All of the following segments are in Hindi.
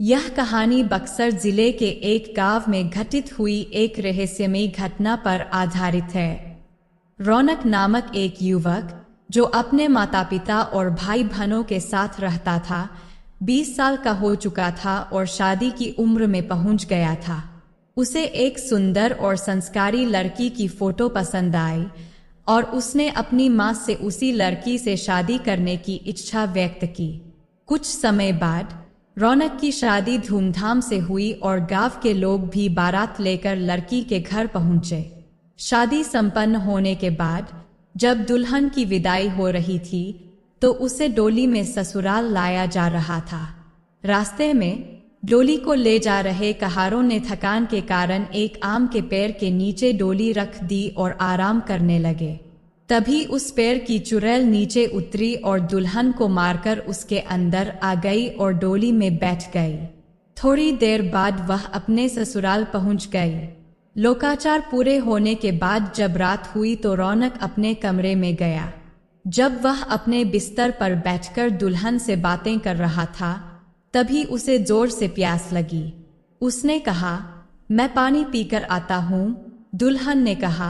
यह कहानी बक्सर जिले के एक गांव में घटित हुई एक रहस्यमयी घटना पर आधारित है। रौनक नामक एक युवक जो अपने माता पिता और भाई बहनों के साथ रहता था, 20 साल का हो चुका था और शादी की उम्र में पहुंच गया था। उसे एक सुंदर और संस्कारी लड़की की फोटो पसंद आई और उसने अपनी मां से उसी लड़की से शादी करने की इच्छा व्यक्त की। कुछ समय बाद रौनक की शादी धूमधाम से हुई और गांव के लोग भी बारात लेकर लड़की के घर पहुंचे। शादी संपन्न होने के बाद जब दुल्हन की विदाई हो रही थी तो उसे डोली में ससुराल लाया जा रहा था। रास्ते में डोली को ले जा रहे कहारों ने थकान के कारण एक आम के पेड़ के नीचे डोली रख दी और आराम करने लगे। तभी उस पेड़ की चुड़ैल नीचे उतरी और दुल्हन को मारकर उसके अंदर आ गई और डोली में बैठ गई। थोड़ी देर बाद वह अपने ससुराल पहुंच गई। लोकाचार पूरे होने के बाद जब रात हुई तो रौनक अपने कमरे में गया। जब वह अपने बिस्तर पर बैठकर दुल्हन से बातें कर रहा था तभी उसे जोर से प्यास लगी। उसने कहा, मैं पानी पीकर आता हूँ। दुल्हन ने कहा,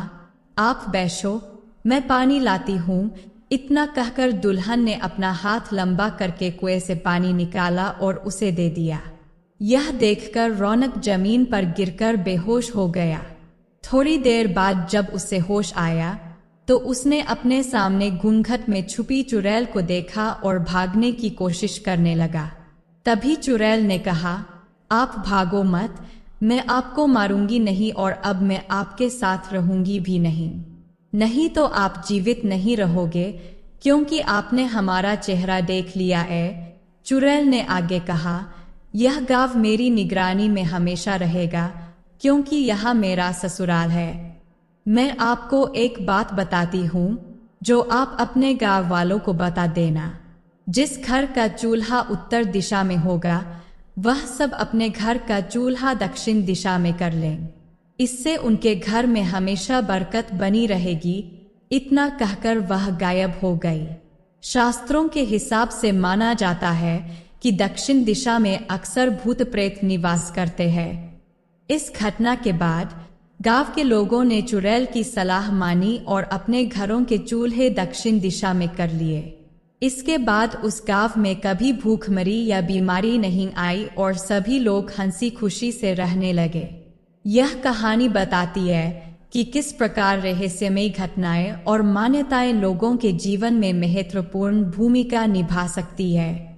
आप बैठो, मैं पानी लाती हूँ। इतना कहकर दुल्हन ने अपना हाथ लंबा करके कुएं से पानी निकाला और उसे दे दिया। यह देखकर रौनक जमीन पर गिरकर बेहोश हो गया। थोड़ी देर बाद जब उसे होश आया तो उसने अपने सामने घूंघट में छुपी चुड़ैल को देखा और भागने की कोशिश करने लगा। तभी चुड़ैल ने कहा, आप भागो मत, मैं आपको मारूंगी नहीं और अब मैं आपके साथ रहूंगी भी नहीं। नहीं तो आप जीवित नहीं रहोगे क्योंकि आपने हमारा चेहरा देख लिया है। चुड़ैल ने आगे कहा, यह गांव मेरी निगरानी में हमेशा रहेगा क्योंकि यह मेरा ससुराल है। मैं आपको एक बात बताती हूँ जो आप अपने गांव वालों को बता देना। जिस घर का चूल्हा उत्तर दिशा में होगा वह सब अपने घर का चूल्हा दक्षिण दिशा में कर लें। इससे उनके घर में हमेशा बरकत बनी रहेगी। इतना कहकर वह गायब हो गई। शास्त्रों के हिसाब से माना जाता है कि दक्षिण दिशा में अक्सर भूत प्रेत निवास करते हैं। इस घटना के बाद गांव के लोगों ने चुड़ैल की सलाह मानी और अपने घरों के चूल्हे दक्षिण दिशा में कर लिए। इसके बाद उस गांव में कभी भूखमरी या बीमारी नहीं आई और सभी लोग हंसी खुशी से रहने लगे। यह कहानी बताती है कि किस प्रकार रहस्यमयी घटनाएं और मान्यताएं लोगों के जीवन में महत्वपूर्ण भूमिका निभा सकती है।